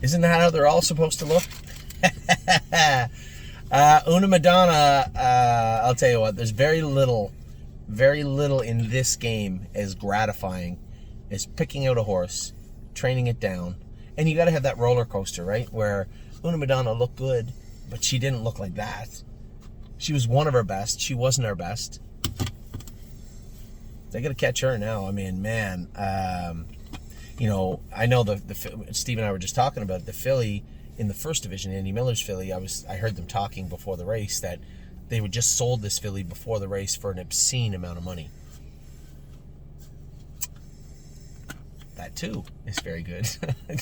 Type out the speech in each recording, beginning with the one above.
Isn't that how they're all supposed to look? Una Madonna, I'll tell you what, there's very little in this game as gratifying as picking out a horse, training it down, and you got to have that roller coaster, right? Where Una Madonna looked good, but she didn't look like that. She was one of her best. She wasn't her best. They got to catch her now. I mean, man, you know, I know Steve and I were just talking about the filly in the first division, Andy Miller's filly. I heard them talking before the race that they would just sold this filly before the race for an obscene amount of money. That too is very good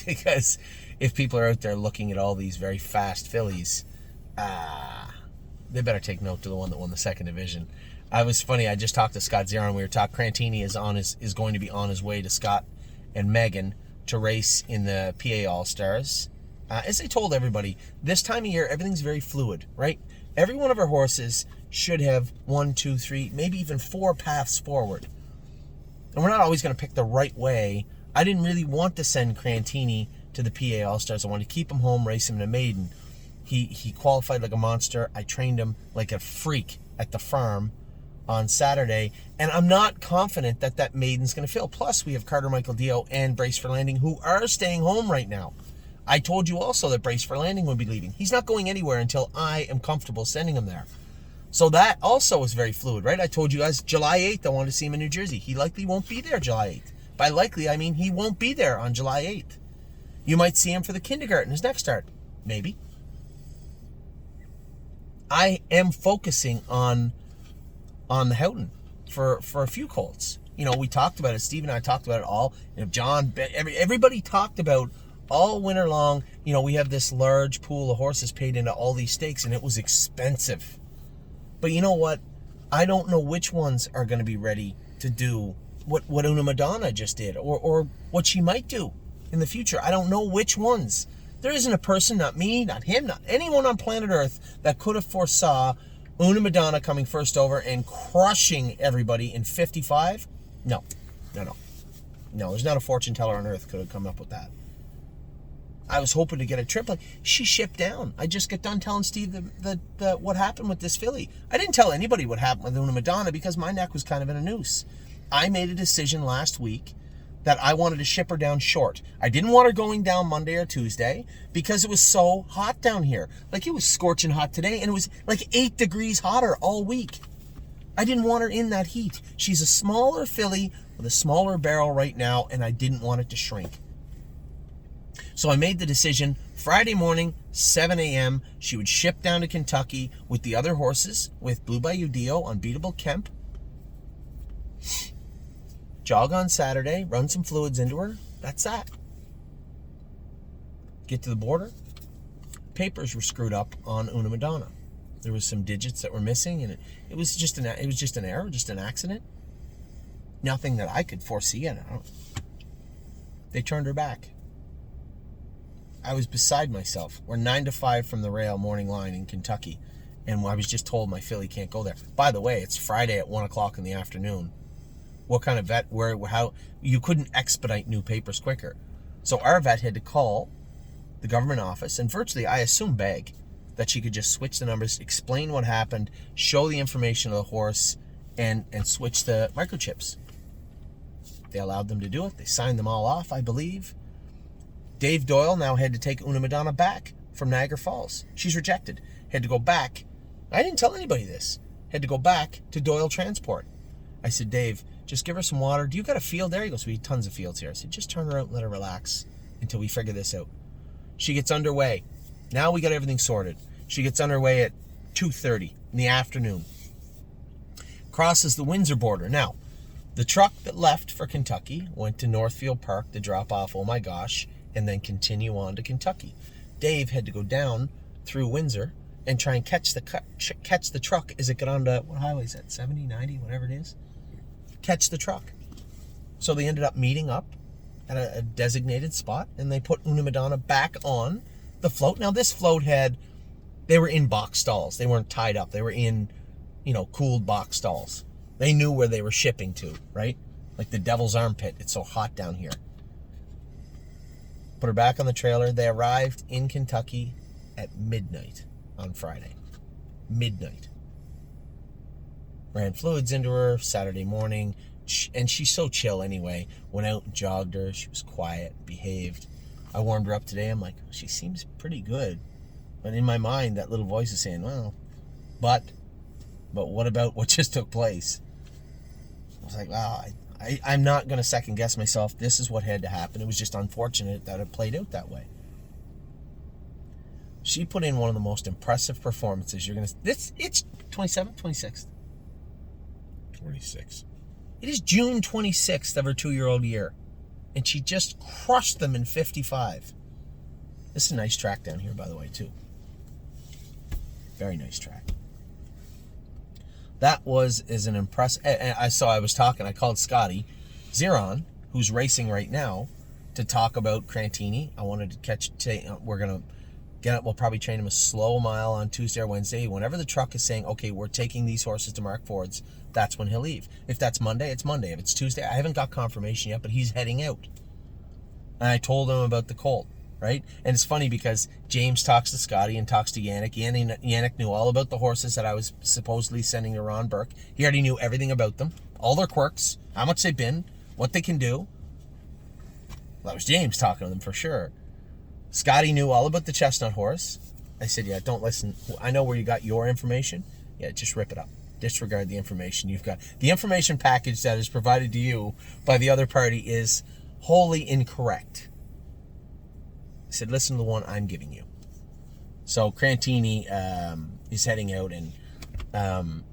because if people are out there looking at all these very fast fillies, they better take note to the one that won the second division. I was funny. I just talked to Scott Zeron. We were talking. Crantini is going to be on his way to Scott and Megan to race in the PA All-Stars. As I told everybody, this time of year, everything's very fluid, right? Every one of our horses should have 1, 2, 3, maybe even 4 paths forward. And we're not always going to pick the right way. I didn't really want to send Crantini to the PA All-Stars. I wanted to keep him home, race him in a maiden. He qualified like a monster. I trained him like a freak at the farm on Saturday, and I'm not confident that maiden's going to fill. Plus, we have Carter Michael Dio and Brace for Landing, who are staying home right now. I told you also that Brace for Landing would be leaving. He's not going anywhere until I am comfortable sending him there. So that also is very fluid, right? I told you guys July 8th I want to see him in New Jersey. He likely won't be there July 8th. By likely, I mean he won't be there on July 8th. You might see him for the kindergarten, his next start. Maybe. I am focusing on the Houghton for a few colts. You know, we talked about it. Steve and I talked about it all. You know, John, everybody talked about all winter long. You know, we have this large pool of horses paid into all these stakes, and it was expensive. But you know what? I don't know which ones are going to be ready to do what Una Madonna just did, or what she might do in the future. I don't know which ones. There isn't a person, not me, not him, not anyone on planet Earth that could have foresaw Una Madonna coming first over and crushing everybody in 55. No, there's not a fortune teller on Earth could have come up with that. I was hoping to get a triplet. She shipped down. I just got done telling Steve the what happened with this filly. I didn't tell anybody what happened with Una Madonna because my neck was kind of in a noose. I made a decision last week that I wanted to ship her down short. I didn't want her going down Monday or Tuesday because it was so hot down here. Like, it was scorching hot today, and it was like 8 degrees hotter all week. I didn't want her in that heat. She's a smaller filly with a smaller barrel right now, and I didn't want it to shrink. So I made the decision Friday morning, 7 a.m., she would ship down to Kentucky with the other horses, with Blue Bayou Dio, Unbeatable Kemp, jog on Saturday, run some fluids into her. That's that. Get to the border. Papers were screwed up on Una Madonna. There was some digits that were missing, and it was just an error, just an accident. Nothing that I could foresee. They turned her back. I was beside myself. We're 9 to 5 from the rail morning line in Kentucky, and I was just told my filly can't go there. By the way, it's Friday at 1 o'clock in the afternoon. What kind of vet, how, you couldn't expedite new papers quicker. So our vet had to call the government office and virtually, I assume, beg that she could just switch the numbers, explain what happened, show the information of the horse, and switch the microchips. They allowed them to do it. They signed them all off, I believe. Dave Doyle now had to take Una Madonna back from Niagara Falls. She's rejected. Had to go back. I didn't tell anybody this. Had to go back to Doyle Transport. I said, Dave, just give her some water. Do you got a field there? He goes, we have tons of fields here. I said, just turn her out and let her relax until we figure this out. She gets underway. Now we got everything sorted. She gets underway at 2:30 in the afternoon. Crosses the Windsor border. Now, the truck that left for Kentucky went to Northfield Park to drop off Oh My Gosh and then continue on to Kentucky. Dave had to go down through Windsor and try and catch the truck as it got onto, what highway is that, 70, 90, whatever it is? Catch the truck. So they ended up meeting up at a designated spot, and they put Una Madonna back on the float. Now, this float they were in box stalls. They weren't tied up. They were in, cooled box stalls. They knew where they were shipping to, right? Like the devil's armpit. It's so hot down here. Put her back on the trailer. They arrived in Kentucky at midnight on Friday. Midnight. Ran fluids into her Saturday morning. And she's so chill anyway. Went out and jogged her. She was quiet, behaved. I warmed her up today. I'm like, she seems pretty good. But in my mind, that little voice is saying, well, but what about what just took place? I was like, wow, I'm not going to second guess myself. This is what had to happen. It was just unfortunate that it played out that way. She put in one of the most impressive performances. It's 27th, 26th? 26. It is June 26th of her 2-year-old year. And she just crushed them in 55. This is a nice track down here, by the way, too. Very nice track. That is an impressive... I called Scotty Zeron, who's racing right now, to talk about Crantini. I wanted to we're going to get up. We'll probably train him a slow mile on Tuesday or Wednesday. Whenever the truck is saying, okay, we're taking these horses to Mark Ford's, that's when he'll leave. If that's Monday, it's Monday. If it's Tuesday, I haven't got confirmation yet, but he's heading out. And I told him about the colt, right? And it's funny because James talks to Scotty and talks to Yannick. Yannick knew all about the horses that I was supposedly sending to Ron Burke. He already knew everything about them, all their quirks, how much they've been, what they can do. Well, that was James talking to them for sure. Scotty knew all about the chestnut horse. I said, yeah, don't listen. I know where you got your information. Yeah, just rip it up. Disregard the information you've got. The information package that is provided to you by the other party is wholly incorrect. I said, listen to the one I'm giving you. So Crantini is heading out, and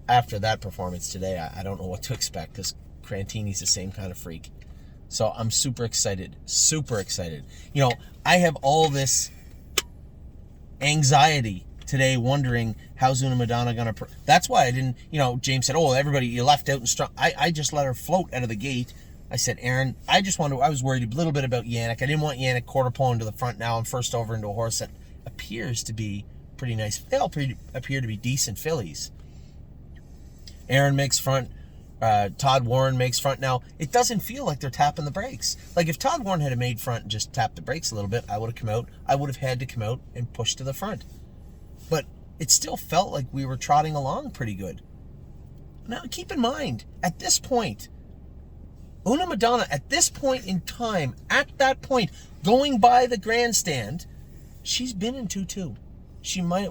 after that performance today, I don't know what to expect because Crantini's the same kind of freak. So I'm super excited. Super excited. You know, I have all this anxiety today wondering how's Una Madonna going to... That's why I didn't... James said, everybody, you left out and strong. I just let her float out of the gate. I said, Aaron, I was worried a little bit about Yannick. I didn't want Yannick quarter pulling to the front now and first over into a horse that appears to be pretty nice. They all appear to be decent fillies. Aaron makes front. Todd Warren makes front. Now, it doesn't feel like they're tapping the brakes. Like if Todd Warren had made front and just tapped the brakes a little bit, I would have come out. I would have had to come out and push to the front. But it still felt like we were trotting along pretty good. Now, keep in mind, at this point, Una Madonna, at this point in time, at that point, going by the grandstand, she's been in 2-2.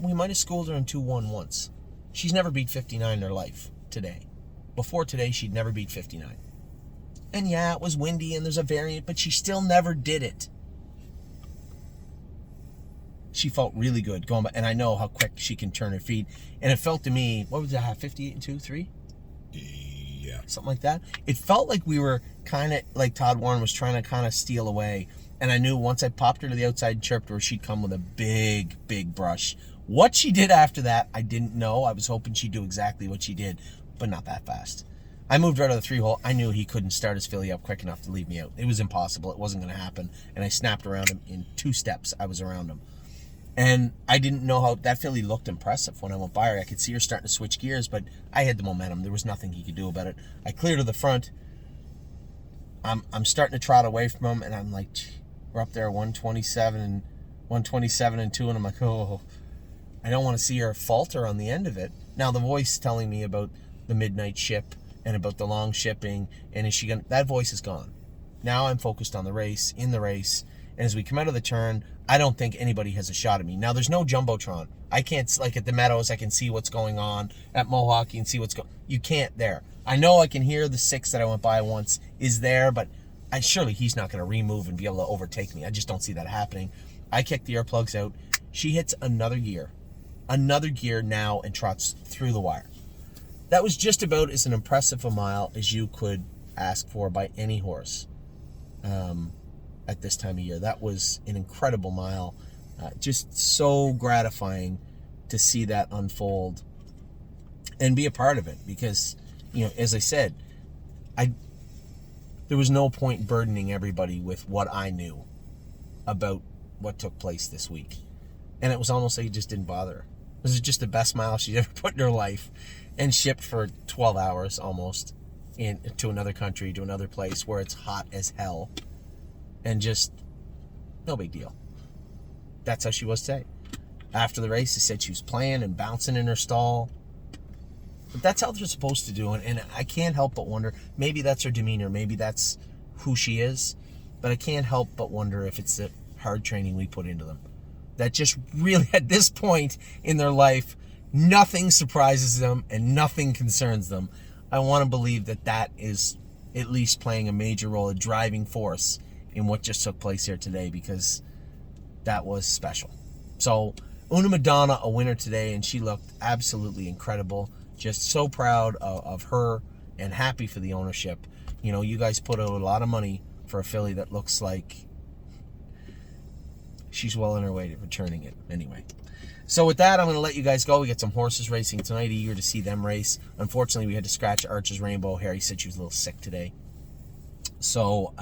We might have schooled her in 2-1 once. She's never beat 59 in her life today. Before today, she'd never beat 59. And yeah, it was windy and there's a variant, but she still never did it. She felt really good going by, and I know how quick she can turn her feet. And it felt to me, what was that, 58 and 2, 3? Yeah. Something like that. It felt like we were kind of, like Todd Warren was trying to kind of steal away. And I knew once I popped her to the outside and chirped her, she'd come with a big, big brush. What she did after that, I didn't know. I was hoping she'd do exactly what she did, but not that fast. I moved her out of the 3-hole. I knew he couldn't start his filly up quick enough to leave me out. It was impossible. It wasn't going to happen. And I snapped around him in 2 steps. I was around him. And I didn't know how that filly looked impressive when I went by her. I could see her starting to switch gears, but I had the momentum. There was nothing he could do about it. I cleared to the front. I'm starting to trot away from him, and I'm like, we're up there 127 and 2, and I'm like, oh, I don't want to see her falter on the end of it. Now the voice telling me about the midnight ship and about the long shipping, and is she gonna? That voice is gone. Now I'm focused on the race, in the race, and as we come out of the turn, I don't think anybody has a shot at me. Now, there's no Jumbotron. I can't, like at the Meadows, I can see what's going on. At Mohawk, you can see what's going on. You can't there. I know I can hear the 6 that I went by once is there, but surely he's not going to remove and be able to overtake me. I just don't see that happening. I kick the earplugs out. She hits another gear now and trots through the wire. That was just about as an impressive a mile as you could ask for by any horse. At this time of year. That was an incredible mile. Just so gratifying to see that unfold and be a part of it because, as I said, there was no point burdening everybody with what I knew about what took place this week. And it was almost like it just didn't bother her. This is just the best mile she'd ever put in her life and shipped for 12 hours almost to another country, to another place where it's hot as hell. And just No big deal. That's how she was today. After the race, they said she was playing and bouncing in her stall. But that's how they're supposed to do it. And I can't help but wonder, maybe that's her demeanor. Maybe that's who she is. But I can't help but wonder if it's the hard training we put into them. That just really, at this point in their life, nothing surprises them and nothing concerns them. I want to believe that that is at least playing a major role, a driving force in what just took place here today, because that was special. So, Una Madonna, a winner today, and she looked absolutely incredible. Just so proud of her and happy for the ownership. You know, you guys put out a lot of money for a filly that looks like she's well on her way to returning it. Anyway, so with that, I'm going to let you guys go. We got some horses racing tonight. Eager to see them race. Unfortunately, we had to scratch Archer's Rainbow. Harry said she was a little sick today. So,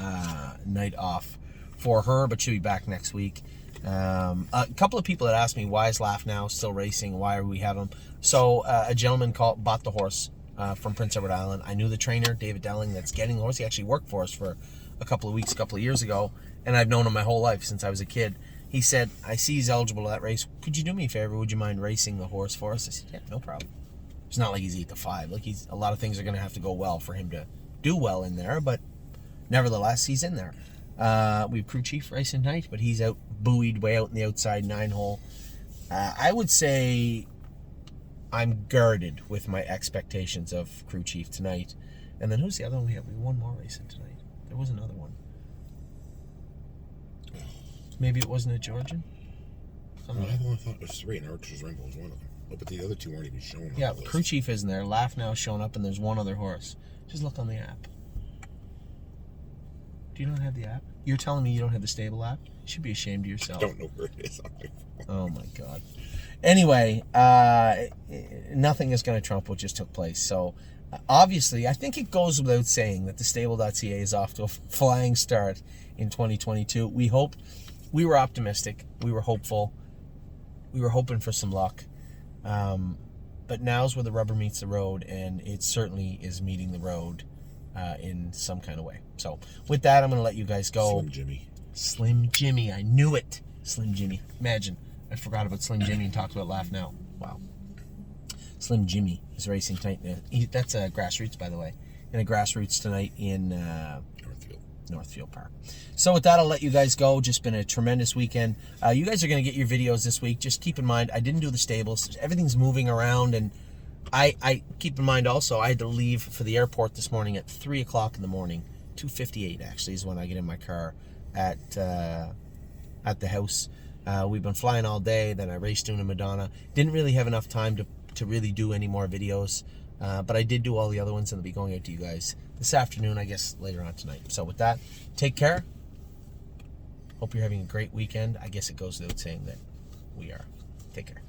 night off for her, but she'll be back next week. A couple of people had asked me, why is Laugh Now still racing? Why are we having them? So, a gentleman bought the horse from Prince Edward Island. I knew the trainer, David Delling, that's getting the horse. He actually worked for us for a couple of weeks, a couple of years ago, and I've known him my whole life since I was a kid. He said, I see he's eligible to that race. Could you do me a favor? Would you mind racing the horse for us? I said, yeah, no problem. It's not like he's 8-5. Like, a lot of things are going to have to go well for him to do well in there, but nevertheless, he's in there. We have Crew Chief racing tonight, but he's out buoyed way out in the outside 9-hole. I would say I'm girded with my expectations of Crew Chief tonight. And then who's the other one we have? We have one more racing tonight. There was another one. Maybe it wasn't a Georgian? I thought it was 3, and Archer's Rainbow was one of them. Oh, but the other 2 weren't even shown on Yeah, the list. Crew Chief isn't there. Laugh Now is showing up, and there's one other horse. Just look on the app. Do you not have the app? You're telling me you don't have the stable app? You should be ashamed of yourself. I don't know where it is on my phone. Oh, my God. Anyway, nothing is going to trump what just took place. So, obviously, I think it goes without saying that the stable.ca is off to a flying start in 2022. We were optimistic. We were hopeful. We were hoping for some luck. But now's where the rubber meets the road, and it certainly is meeting the road in some kind of way. So, with that, I'm going to let you guys go. Slim Jimmy. Slim Jimmy. I knew it. Slim Jimmy. Imagine. I forgot about Slim Jimmy and talked about Laugh Now. Wow. Slim Jimmy is racing tonight. That's a grassroots, by the way. In a grassroots tonight in Northfield Park. So with that, I'll let you guys go. Just been a tremendous weekend. You guys are going to get your videos this week. Just keep in mind, I didn't do the stables. Everything's moving around, and I keep in mind also, I had to leave for the airport this morning at 3 o'clock in the morning. 2:58 actually is when I get in my car at the house. We've been flying all day. Then I raced Una Madonna. Didn't really have enough time to really do any more videos. But I did do all the other ones, and I'll be going out to you guys this afternoon, I guess, later on tonight. So with that, take care. Hope you're having a great weekend. I guess it goes without saying that we are. Take care.